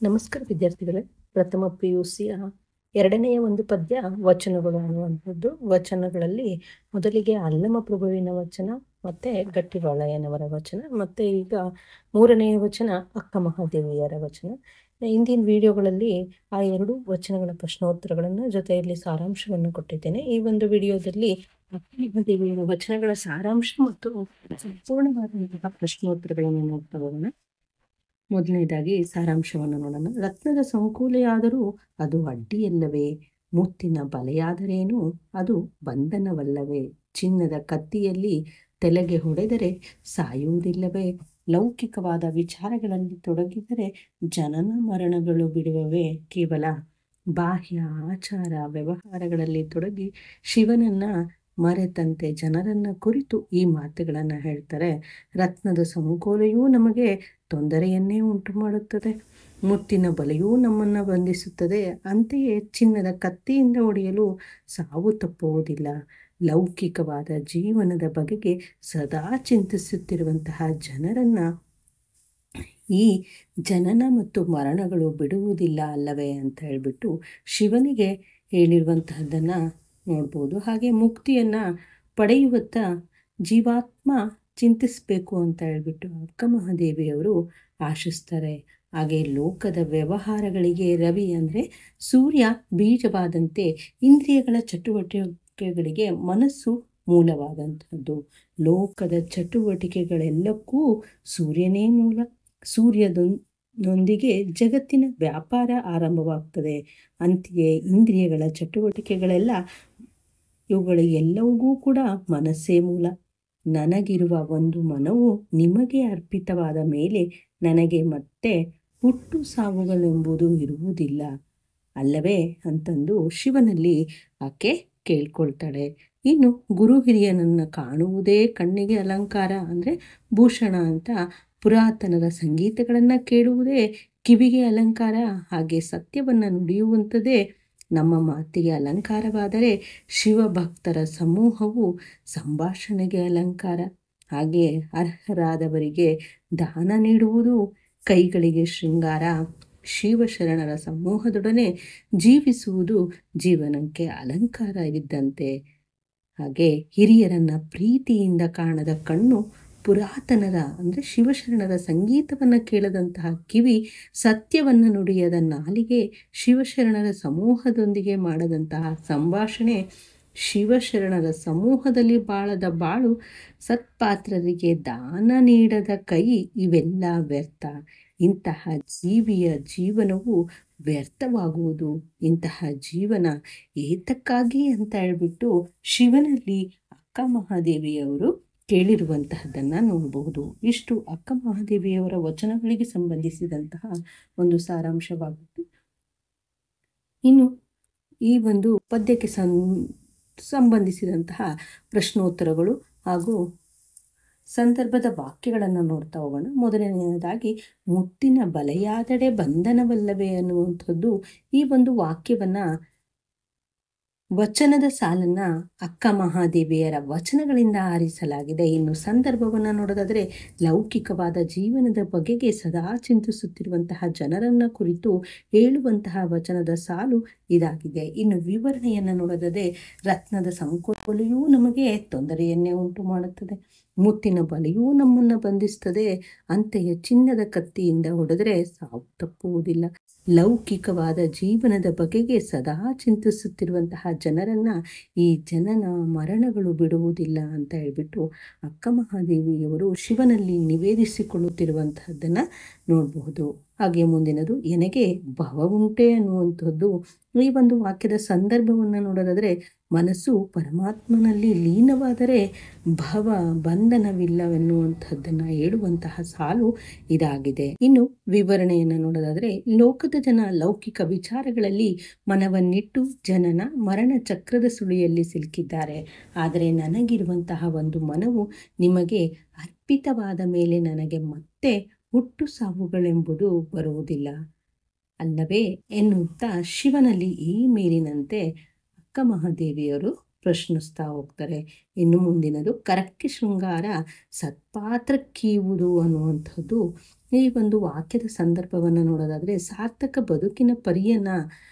ನಮಸ್ಕಾರ ವಿದ್ಯಾರ್ಥಿಗಳೇ. ಪ್ರಥಮ PUCಯ ಎರಡನೆಯ ಒಂದು ಪದ್ಯ ವಚನಗಳು ಅನ್ನುವಂಥದ್ದು. ವಚನಗಳಲ್ಲಿ ಮೊದಲಿಗೆ ಅಲ್ಲಮ ಪ್ರಭುವಿನ ವಚನ, ಮತ್ತೆ ಗಟ್ಟಿವಾಳಯ್ಯನವರ ವಚನ, ಮತ್ತೆ ಈಗ ಮೂರನೆಯ ವಚನ ಅಕ್ಕ ಮಹಾದೇವಿಯರ ವಚನ. ಇಂದಿನ ವಿಡಿಯೋಗಳಲ್ಲಿ ಆ ಎರಡು ವಚನಗಳ ಪ್ರಶ್ನೋತ್ತರಗಳನ್ನು ಜೊತೆಯಲ್ಲಿ ಸಾರಾಂಶವನ್ನು ಕೊಟ್ಟಿದ್ದೇನೆ. ಈ ಒಂದು ವಿಡಿಯೋದಲ್ಲಿ ಅಕ್ಕ ಮಹಾದೇವಿಯರ ವಚನಗಳ ಸಾರಾಂಶ ಮತ್ತು ಸಂಪೂರ್ಣವಾದಂತಹ ಪ್ರಶ್ನೋತ್ತರಗಳನ್ನು ನೋಡ್ತಾ ಹೋಗೋಣ. ಮೊದಲನೇದಾಗಿ ಸಾರಾಂಶವನ್ನು ನೋಡೋಣ. ರತ್ನದ ಸಂಕೂಲೆಯಾದರೂ ಅದು ಅಡ್ಡಿಯಲ್ಲವೇ? ಮುತ್ತಿನ ಬಲೆಯಾದರೇನು ಅದು ಬಂಧನವಲ್ಲವೇ? ಚಿನ್ನದ ಕತ್ತಿಯಲ್ಲಿ ತಲೆಗೆ ಹೊಡೆದರೆ ಸಾಯುವುದಿಲ್ಲವೇ? ಲೌಕಿಕವಾದ ವಿಚಾರಗಳಲ್ಲಿ ತೊಡಗಿದರೆ ಜನನ ಮರಣಗಳು ಬಿಡುವವೇ? ಕೇವಲ ಬಾಹ್ಯ ಆಚಾರ ವ್ಯವಹಾರಗಳಲ್ಲಿ ತೊಡಗಿ ಶಿವನನ್ನ ಮರೆತಂತೆ ಜನರನ್ನ ಕುರಿತು ಈ ಮಾತುಗಳನ್ನು ಹೇಳ್ತಾರೆ. ರತ್ನದ ಸಂಕೋಲೆಯೂ ನಮಗೆ ತೊಂದರೆಯನ್ನೇ ಉಂಟು ಮಾಡುತ್ತದೆ, ಮುತ್ತಿನ ಬಲೆಯೂ ನಮ್ಮನ್ನು ಬಂಧಿಸುತ್ತದೆ, ಅಂತೆಯೇ ಚಿನ್ನದ ಕತ್ತಿಯಿಂದ ಹೊಡೆಯಲು ಸಾವು ತಪ್ಪುವುದಿಲ್ಲ. ಲೌಕಿಕವಾದ ಜೀವನದ ಬಗೆಗೆ ಸದಾ ಚಿಂತಿಸುತ್ತಿರುವಂತಹ ಜನರನ್ನ ಈ ಜನನ ಮತ್ತು ಮರಣಗಳು ಬಿಡುವುದಿಲ್ಲ ಅಲ್ಲವೇ ಅಂತ ಹೇಳ್ಬಿಟ್ಟು ಶಿವನಿಗೆ ಹೇಳಿರುವಂತಹದ್ದನ್ನು ನೋಡ್ಬೋದು. ಹಾಗೆ ಮುಕ್ತಿಯನ್ನು ಪಡೆಯುವತ್ತ ಜೀವಾತ್ಮ ಚಿಂತಿಸಬೇಕು ಅಂತ ಹೇಳ್ಬಿಟ್ಟು ಅಕ್ಕ ಮಹಾದೇವಿಯವರು ಆಶಿಸ್ತಾರೆ. ಹಾಗೆ ಲೋಕದ ವ್ಯವಹಾರಗಳಿಗೆ ರವಿ ಅಂದರೆ ಸೂರ್ಯ ಬೀಜವಾದಂತೆ ಇಂದ್ರಿಯಗಳ ಚಟುವಟಿಕೆಗಳಿಗೆ ಮನಸ್ಸು ಮೂಲವಾದಂಥದ್ದು. ಲೋಕದ ಚಟುವಟಿಕೆಗಳೆಲ್ಲಕ್ಕೂ ಸೂರ್ಯನೇ ಮೂಲ. ಸೂರ್ಯನೊಂದಿಗೆ ಜಗತ್ತಿನ ವ್ಯಾಪಾರ ಆರಂಭವಾಗ್ತದೆ. ಅಂತೆಯೇ ಇಂದ್ರಿಯಗಳ ಚಟುವಟಿಕೆಗಳೆಲ್ಲ ಇವುಗಳಿಗೆಲ್ಲವೂ ಕೂಡ ಮನಸ್ಸೇ ಮೂಲ. ನನಗಿರುವ ಒಂದು ಮನವು ನಿಮಗೆ ಅರ್ಪಿತವಾದ ಮೇಲೆ ನನಗೆ ಮತ್ತೆ ಹುಟ್ಟು ಸಾವುಗಳೆಂಬುದು ಇರುವುದಿಲ್ಲ ಅಲ್ಲವೇ ಅಂತಂದು ಶಿವನಲ್ಲಿ ಆಕೆ ಕೇಳ್ಕೊಳ್ತಾಳೆ. ಇನ್ನು ಗುರು ಹಿರಿಯನನ್ನು ಕಾಣುವುದೇ ಕಣ್ಣಿಗೆ ಅಲಂಕಾರ ಅಂದರೆ ಭೂಷಣ ಅಂತ, ಪುರಾತನರ ಸಂಗೀತಗಳನ್ನು ಕೇಳುವುದೇ ಕಿವಿಗೆ ಅಲಂಕಾರ, ಹಾಗೆ ಸತ್ಯವನ್ನು ನುಡಿಯುವಂಥದ್ದೇ ನಮ್ಮ ಮಾತಿಗೆ ಅಲಂಕಾರವಾದರೆ ಶಿವಭಕ್ತರ ಸಮೂಹವು ಸಂಭಾಷಣೆಗೆ ಅಲಂಕಾರ. ಹಾಗೆ ಅರ್ಹರಾದವರಿಗೆ ದಾನ ನೀಡುವುದು ಕೈಗಳಿಗೆ ಶೃಂಗಾರ. ಶಿವಶರಣರ ಸಮೂಹದೊಡನೆ ಜೀವಿಸುವುದು ಜೀವನಕ್ಕೆ ಅಲಂಕಾರ ಇದ್ದಂತೆ. ಹಾಗೆ ಹಿರಿಯರನ್ನ ಪ್ರೀತಿಯಿಂದ ಕಾಣದ ಕಣ್ಣು, ಪುರಾತನರ ಅಂದರೆ ಶಿವಶರಣರ ಸಂಗೀತವನ್ನು ಕೇಳದಂತಹ ಕಿವಿ, ಸತ್ಯವನ್ನು ನುಡಿಯದ ನಾಲಿಗೆ, ಶಿವಶರಣರ ಸಮೂಹದೊಂದಿಗೆ ಮಾಡದಂತಹ ಸಂಭಾಷಣೆ, ಶಿವಶರಣರ ಸಮೂಹದಲ್ಲಿ ಬಾಳದ ಬಾಳು, ಸತ್ಪಾತ್ರರಿಗೆ ದಾನ ನೀಡದ ಕೈ, ಇವೆಲ್ಲ ವ್ಯರ್ಥ. ಇಂತಹ ಜೀವಿಯ ಜೀವನವು ವ್ಯರ್ಥವಾಗುವುದು. ಇಂತಹ ಜೀವನ ಏತಕ್ಕಾಗಿ ಅಂತ ಹೇಳ್ಬಿಟ್ಟು ಶಿವನಲ್ಲಿ ಅಕ್ಕ ಮಹಾದೇವಿಯವರು ಕೇಳಿರುವಂತಹದ್ದನ್ನು ನೋಡಬಹುದು. ಇಷ್ಟು ಅಕ್ಕ ಮಹಾದೇವಿಯವರ ವಚನಗಳಿಗೆ ಸಂಬಂಧಿಸಿದಂತಹ ಒಂದು ಸಾರಾಂಶವಾಗಿತ್ತು. ಇನ್ನು ಈ ಒಂದು ಪದ್ಯಕ್ಕೆ ಸಂಬಂಧಿಸಿದಂತಹ ಪ್ರಶ್ನೋತ್ತರಗಳು ಹಾಗೂ ಸಂದರ್ಭದ ವಾಕ್ಯಗಳನ್ನು ನೋಡ್ತಾ ಹೋಗೋಣ. ಮೊದಲನೆಯದಾಗಿ ಮುತ್ತಿನ ಬಲೆಯಾದಡೆ ಬಂಧನವಲ್ಲವೇ ಅನ್ನುವಂಥದ್ದು. ಈ ಒಂದು ವಾಕ್ಯವನ್ನು ವಚನದ ಸಾಲನ್ನ ಅಕ್ಕ ಮಹಾದೇವಿಯರ ವಚನಗಳಿಂದ ಆರಿಸಲಾಗಿದೆ. ಇನ್ನು ಸಂದರ್ಭವನ್ನು ನೋಡೋದಾದರೆ ಲೌಕಿಕವಾದ ಜೀವನದ ಬಗೆಗೆ ಸದಾ ಚಿಂತಿಸುತ್ತಿರುವಂತಹ ಜನರನ್ನ ಕುರಿತು ಹೇಳುವಂತಹ ವಚನದ ಸಾಲು ಇದಾಗಿದೆ. ಇನ್ನು ವಿವರಣೆಯನ್ನು ನೋಡೋದಾದರೆ ರತ್ನದ ಸಂಕೋಲೆಯೂ ನಮಗೆ ತೊಂದರೆಯನ್ನೇ ಉಂಟು ಮಾಡುತ್ತದೆ, ಮುತ್ತಿನ ಬಲೆಯೂ ನಮ್ಮನ್ನು ಬಂಧಿಸ್ತದೆ, ಅಂತೆಯೇ ಚಿನ್ನದ ಕತ್ತಿಯಿಂದ ಹೊಡೆದರೆ ಸಾವು ತಪ್ಪುವುದಿಲ್ಲ. ಲೌಕಿಕವಾದ ಜೀವನದ ಬಗೆಗೆ ಸದಾ ಚಿಂತಿಸುತ್ತಿರುವಂತಹ ಜನರನ್ನ ಈ ಜನನ ಮರಣಗಳು ಬಿಡುವುದಿಲ್ಲ ಅಂತ ಹೇಳ್ಬಿಟ್ಟು ಅಕ್ಕ ಮಹಾದೇವಿಯವರು ಶಿವನಲ್ಲಿ ನಿವೇದಿಸಿಕೊಳ್ಳುತ್ತಿರುವಂತಹದ್ದನ್ನು ನೋಡಬಹುದು. ಹಾಗೆ ಮುಂದಿನದು ಎನಗೆ ಭವ ಉಂಟೆ ಅನ್ನುವಂಥದ್ದು. ಈ ಒಂದು ವಾಕ್ಯದ ಸಂದರ್ಭವನ್ನು ನೋಡೋದಾದರೆ ಮನಸ್ಸು ಪರಮಾತ್ಮನಲ್ಲಿ ಲೀನವಾದರೆ ಭವ ಬಂಧನವಿಲ್ಲವೆನ್ನುವಂಥದ್ದನ್ನು ಹೇಳುವಂತಹ ಸಾಲು ಇದಾಗಿದೆ. ಇನ್ನು ವಿವರಣೆಯನ್ನು ನೋಡೋದಾದರೆ ಲೋಕದ ಜನ ಲೌಕಿಕ ವಿಚಾರಗಳಲ್ಲಿ ಮನವನ್ನಿಟ್ಟು ಜನನ ಮರಣ ಚಕ್ರದ ಸುಳಿಯಲ್ಲಿ ಸಿಲುಕಿದ್ದಾರೆ. ಆದರೆ ನನಗಿರುವಂತಹ ಒಂದು ಮನವು ನಿಮಗೆ ಅರ್ಪಿತವಾದ ಮೇಲೆ ನನಗೆ ಮತ್ತೆ ಹುಟ್ಟು ಸಾವುಗಳೆಂಬುದು ಬರುವುದಿಲ್ಲ ಅಲ್ಲವೇ ಎನ್ನುತ್ತಾ ಶಿವನಲ್ಲಿ ಈ ಮೇಲಿನಂತೆ ಅಕ್ಕ ಮಹಾದೇವಿಯವರು ಪ್ರಶ್ನಿಸ್ತಾ ಹೋಗ್ತಾರೆ. ಇನ್ನು ಮುಂದಿನದು ಕರಕ್ಕೆ ಶೃಂಗಾರ ಸತ್ಪಾತ್ರಕ್ಕೀವುದು ಅನ್ನುವಂಥದ್ದು. ಈ ಒಂದು ವಾಕ್ಯದ ಸಂದರ್ಭವನ್ನು ನೋಡೋದಾದರೆ ಸಾರ್ಥಕ ಬದುಕಿನ ಪರಿಯನ್ನು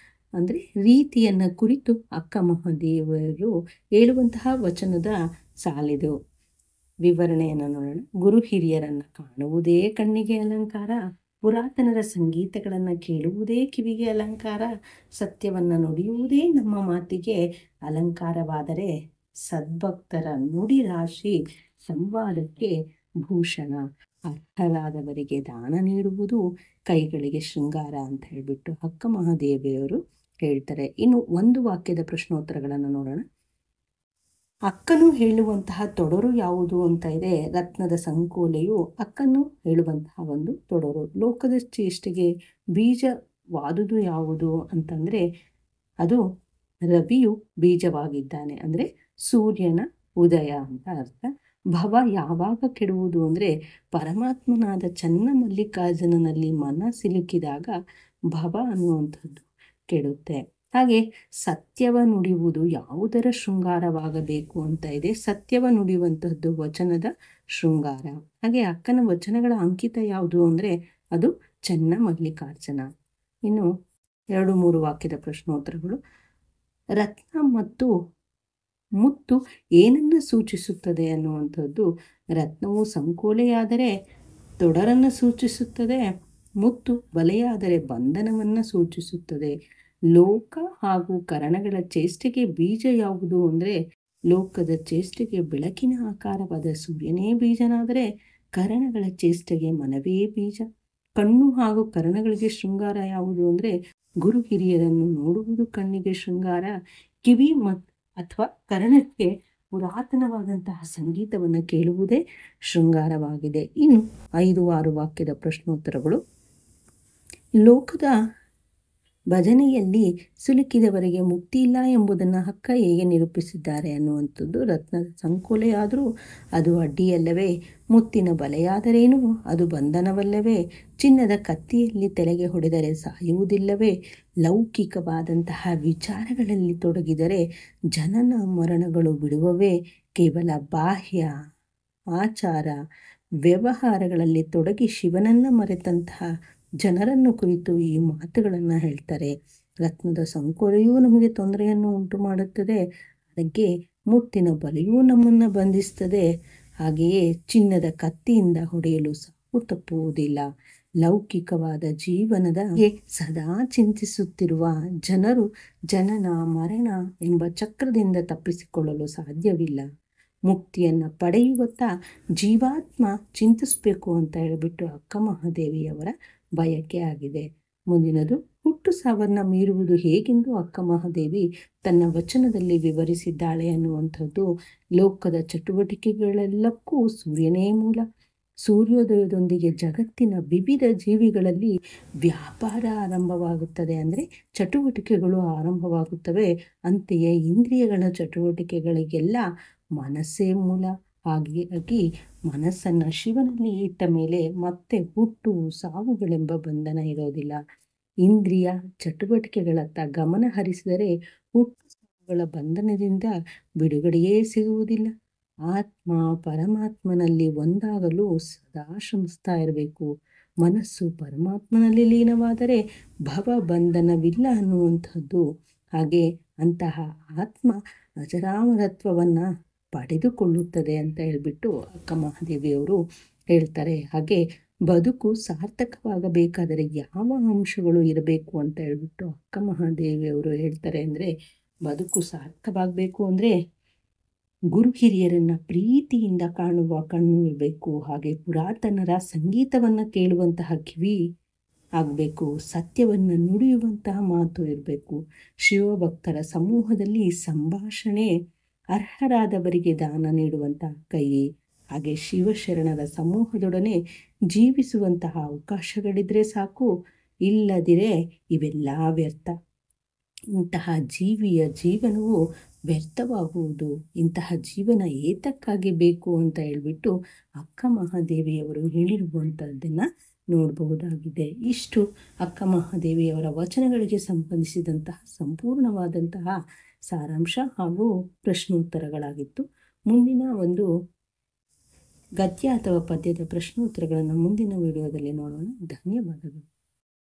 ಅಂದರೆ ರೀತಿಯನ್ನು ಕುರಿತು ಅಕ್ಕ ಮಹಾದೇವರು ಹೇಳುವಂತಹ ವಚನದ ಸಾಲಿದು. ವಿವರಣೆಯನ್ನು ನೋಡೋಣ. ಗುರು ಹಿರಿಯರನ್ನು ಕಾಣುವುದೇ ಕಣ್ಣಿಗೆ ಅಲಂಕಾರ, ಪುರಾತನರ ಸಂಗೀತಗಳನ್ನು ಕೇಳುವುದೇ ಕಿವಿಗೆ ಅಲಂಕಾರ, ಸತ್ಯವನ್ನು ನುಡಿಯುವುದೇ ನಮ್ಮ ಮಾತಿಗೆ ಅಲಂಕಾರವಾದರೆ ಸದ್ಭಕ್ತರ ನುಡಿ ರಾಶಿ ಸಂವಾದಕ್ಕೆ ಭೂಷಣ, ಅರ್ಹರಾದವರಿಗೆ ದಾನ ನೀಡುವುದು ಕೈಗಳಿಗೆ ಶೃಂಗಾರ ಅಂತ ಹೇಳಿಬಿಟ್ಟು ಅಕ್ಕ ಮಹಾದೇವಿಯವರು ಹೇಳ್ತಾರೆ. ಇನ್ನು ಒಂದು ವಾಕ್ಯದ ಪ್ರಶ್ನೋತ್ತರಗಳನ್ನು ನೋಡೋಣ. ಅಕ್ಕನು ಹೇಳುವಂತಹ ತೊಡರು ಯಾವುದು ಅಂತ ಇದೆ. ರತ್ನದ ಸಂಕೋಲೆಯು ಅಕ್ಕನು ಹೇಳುವಂತಹ ಒಂದು ತೊಡರು. ಲೋಕದ ಚೇಷ್ಟೆಗೆ ಬೀಜವಾದುದು ಯಾವುದು ಅಂತಂದರೆ ಅದು ರವಿಯು ಬೀಜವಾಗಿದ್ದಾನೆ, ಅಂದರೆ ಸೂರ್ಯನ ಉದಯ ಅಂತ ಅರ್ಥ. ಭವ ಯಾವಾಗ ಕೆಡುವುದು ಅಂದರೆ ಪರಮಾತ್ಮನಾದ ಚನ್ನಮಲ್ಲಿಕಾರ್ಜುನನಲ್ಲಿ ಮನ ಸಿಲುಕಿದಾಗ ಭವ ಅನ್ನುವಂಥದ್ದು ಕೆಡುತ್ತೆ. ಹಾಗೆ ಸತ್ಯವ ನುಡಿಯುವುದು ಯಾವುದರ ಶೃಂಗಾರವಾಗಬೇಕು ಅಂತ ಇದೆ. ಸತ್ಯವ ನುಡಿಯುವಂಥದ್ದು ವಚನದ ಶೃಂಗಾರ. ಹಾಗೆ ಅಕ್ಕನ ವಚನಗಳ ಅಂಕಿತ ಯಾವುದು ಅಂದರೆ ಅದು ಚನ್ನಮಲ್ಲಿಕಾರ್ಜುನ. ಇನ್ನು 2-3 ವಾಕ್ಯದ ಪ್ರಶ್ನೋತ್ತರಗಳು. ರತ್ನ ಮತ್ತು ಮುತ್ತು ಏನನ್ನು ಸೂಚಿಸುತ್ತದೆ ಅನ್ನುವಂಥದ್ದು. ರತ್ನವು ಸಂಕೋಲೆಯಾದರೆ ತೊಡರನ್ನು ಸೂಚಿಸುತ್ತದೆ, ಮುತ್ತು ಬಲೆಯಾದರೆ ಬಂಧನವನ್ನು ಸೂಚಿಸುತ್ತದೆ. ಲೋಕ ಹಾಗೂ ಕರಣಗಳ ಚೇಷ್ಟೆಗೆ ಬೀಜ ಯಾವುದು ಅಂದರೆ ಲೋಕದ ಚೇಷ್ಟೆಗೆ ಬೆಳಕಿನ ಆಕಾರವಾದ ಸೂರ್ಯನೇ ಬೀಜನಾದರೆ ಕರಣಗಳ ಚೇಷ್ಟೆಗೆ ಮನವೇ ಬೀಜ. ಕಣ್ಣು ಹಾಗೂ ಕರಣಗಳಿಗೆ ಶೃಂಗಾರ ಯಾವುದು ಅಂದರೆ ಗುರು ಹಿರಿಯರನ್ನು ನೋಡುವುದು ಕಣ್ಣಿಗೆ ಶೃಂಗಾರ, ಕಿವಿ ಅಥವಾ ಕರ್ಣಕ್ಕೆ ಪುರಾತನವಾದಂತಹ ಸಂಗೀತವನ್ನು ಕೇಳುವುದೇ ಶೃಂಗಾರವಾಗಿದೆ. ಇನ್ನು 5-6 ವಾಕ್ಯದ ಪ್ರಶ್ನೋತ್ತರಗಳು. ಲೋಕದ ಭಜನೆಯಲ್ಲಿ ಸಿಲುಕಿದವರಿಗೆ ಮುಕ್ತಿ ಇಲ್ಲ ಎಂಬುದನ್ನು ಅಕ್ಕ ಹೇಗೆ ನಿರೂಪಿಸಿದ್ದಾರೆ ಅನ್ನುವಂಥದ್ದು. ರತ್ನದ ಸಂಕೋಲೆಯಾದರೂ ಅದು ಅಡ್ಡಿಯಲ್ಲವೇ, ಮುತ್ತಿನ ಬಲೆಯಾದರೇನು ಅದು ಬಂಧನವಲ್ಲವೇ, ಚಿನ್ನದ ಕತ್ತಿಯಲ್ಲಿ ತಲೆಗೆ ಹೊಡೆದರೆ ಸಾಯುವುದಿಲ್ಲವೇ, ಲೌಕಿಕವಾದಂತಹ ವಿಚಾರಗಳಲ್ಲಿ ತೊಡಗಿದರೆ ಜನನ ಮರಣಗಳು ಬಿಡುವವೇ, ಕೇವಲ ಬಾಹ್ಯ ಆಚಾರ ವ್ಯವಹಾರಗಳಲ್ಲಿ ತೊಡಗಿ ಶಿವನನ್ನು ಮರೆತಂತಹ ಜನರನ್ನು ಕುರಿತು ಈ ಮಾತುಗಳನ್ನು ಹೇಳ್ತಾರೆ. ರತ್ನದ ಸಂಕೋಲೆಯೂ ನಮಗೆ ತೊಂದರೆಯನ್ನು ಉಂಟು ಮಾಡುತ್ತದೆ, ಅದಕ್ಕೆ ಮುತ್ತಿನ ಬಲೆಯೂ ನಮ್ಮನ್ನು ಬಂಧಿಸ್ತದೆ. ಹಾಗೆಯೇ ಚಿನ್ನದ ಕತ್ತಿಯಿಂದ ಹೊಡೆಯಲು ಸಾವು ತಪ್ಪುವುದಿಲ್ಲ. ಲೌಕಿಕವಾದ ಜೀವನದ ಸದಾ ಚಿಂತಿಸುತ್ತಿರುವ ಜನರು ಜನನ ಮರಣ ಎಂಬ ಚಕ್ರದಿಂದ ತಪ್ಪಿಸಿಕೊಳ್ಳಲು ಸಾಧ್ಯವಿಲ್ಲ. ಮುಕ್ತಿಯನ್ನು ಪಡೆಯುವತ್ತ ಜೀವಾತ್ಮ ಚಿಂತಿಸಬೇಕು ಅಂತ ಹೇಳಿಬಿಟ್ಟು ಅಕ್ಕ ಮಹಾದೇವಿಯವರ ಬಯಕೆ ಆಗಿದೆ. ಮುಂದಿನದು ಹುಟ್ಟು ಸಾವನ್ನ ಮೀರುವುದು ಹೇಗೆಂದು ಅಕ್ಕ ಮಹಾದೇವಿ ತನ್ನ ವಚನದಲ್ಲಿ ವಿವರಿಸಿದ್ದಾಳೆ ಅನ್ನುವಂಥದ್ದು. ಲೋಕದ ಚಟುವಟಿಕೆಗಳೆಲ್ಲಕ್ಕೂ ಸೂರ್ಯನೇ ಮೂಲ. ಸೂರ್ಯೋದಯದೊಂದಿಗೆ ಜಗತ್ತಿನ ವಿವಿಧ ಜೀವಿಗಳಲ್ಲಿ ವ್ಯಾಪಾರ ಆರಂಭವಾಗುತ್ತದೆ, ಅಂದರೆ ಚಟುವಟಿಕೆಗಳು ಆರಂಭವಾಗುತ್ತವೆ. ಅಂತೆಯೇ ಇಂದ್ರಿಯಗಳ ಚಟುವಟಿಕೆಗಳಿಗೆಲ್ಲ ಮನಸ್ಸೇ ಮೂಲ. ಹಾಗಾಗಿ ಮನಸ್ಸನ್ನು ಶಿವನಲ್ಲಿ ಇಟ್ಟ ಮೇಲೆ ಮತ್ತೆ ಹುಟ್ಟು ಸಾವುಗಳೆಂಬ ಬಂಧನ ಇರೋದಿಲ್ಲ. ಇಂದ್ರಿಯ ಚಟುವಟಿಕೆಗಳತ್ತ ಗಮನ ಹರಿಸಿದರೆ ಹುಟ್ಟು ಸಾವುಗಳ ಬಂಧನದಿಂದ ಬಿಡುಗಡೆಯೇ ಸಿಗುವುದಿಲ್ಲ. ಆತ್ಮ ಪರಮಾತ್ಮನಲ್ಲಿ ಒಂದಾಗಲು ಸದಾ ಶ್ರಮಿಸ್ತಾ ಇರಬೇಕು. ಮನಸ್ಸು ಪರಮಾತ್ಮನಲ್ಲಿ ಲೀನವಾದರೆ ಭವ ಬಂಧನವಿಲ್ಲ ಅನ್ನುವಂಥದ್ದು. ಹಾಗೆ ಅಂತಹ ಆತ್ಮ ಅಜರಾಮರತ್ವವನ್ನು ಪಡೆದುಕೊಳ್ಳುತ್ತದೆ ಅಂತ ಹೇಳ್ಬಿಟ್ಟು ಅಕ್ಕ ಮಹಾದೇವಿಯವರು ಹೇಳ್ತಾರೆ. ಹಾಗೆ ಬದುಕು ಸಾರ್ಥಕವಾಗಬೇಕಾದರೆ ಯಾವ ಅಂಶಗಳು ಇರಬೇಕು ಅಂತ ಹೇಳ್ಬಿಟ್ಟು ಅಕ್ಕ ಮಹಾದೇವಿಯವರು ಹೇಳ್ತಾರೆ ಅಂದರೆ, ಬದುಕು ಸಾರ್ಥಕವಾಗಬೇಕು ಅಂದರೆ ಗುರು ಹಿರಿಯರನ್ನು ಪ್ರೀತಿಯಿಂದ ಕಾಣುವ ಕಣ್ಣು ಇರಬೇಕು. ಹಾಗೆ ಪುರಾತನರ ಸಂಗೀತವನ್ನು ಕೇಳುವಂತಹ ಕಿವಿ ಆಗಬೇಕು. ಸತ್ಯವನ್ನು ನುಡಿಯುವಂತಹ ಮಾತು ಇರಬೇಕು. ಶಿವಭಕ್ತರ ಸಮೂಹದಲ್ಲಿ ಸಂಭಾಷಣೆ, ಅರ್ಹರಾದವರಿಗೆ ದಾನ ನೀಡುವಂತಹ ಕೈ, ಹಾಗೆ ಶಿವಶರಣರ ಸಮೂಹದೊಡನೆ ಜೀವಿಸುವಂತಹ ಅವಕಾಶಗಳಿದ್ರೆ ಸಾಕು, ಇಲ್ಲದಿರೇ ಇವೆಲ್ಲ ವ್ಯರ್ಥ. ಇಂತಹ ಜೀವಿಯ ಜೀವನವು ವ್ಯರ್ಥವಾಗುವುದು. ಇಂತಹ ಜೀವನ ಏತಕ್ಕಾಗಿ ಬೇಕು ಅಂತ ಹೇಳ್ಬಿಟ್ಟು ಅಕ್ಕ ಮಹಾದೇವಿಯವರು ಹೇಳಿರುವಂಥದ್ದನ್ನು ನೋಡಬಹುದಾಗಿದೆ. ಇಷ್ಟು ಅಕ್ಕ ಮಹಾದೇವಿಯವರ ವಚನಗಳಿಗೆ ಸಂಬಂಧಿಸಿದಂತಹ ಸಂಪೂರ್ಣವಾದಂತಹ ಸಾರಾಂಶ ಹಾಗೂ ಪ್ರಶ್ನೋತ್ತರಗಳಾಗಿತ್ತು. ಮುಂದಿನ ಒಂದು ಗದ್ಯ ಅಥವಾ ಪದ್ಯದ ಪ್ರಶ್ನೋತ್ತರಗಳನ್ನು ಮುಂದಿನ ವಿಡಿಯೋದಲ್ಲಿ ನೋಡೋಣ. ಧನ್ಯವಾದಗಳು.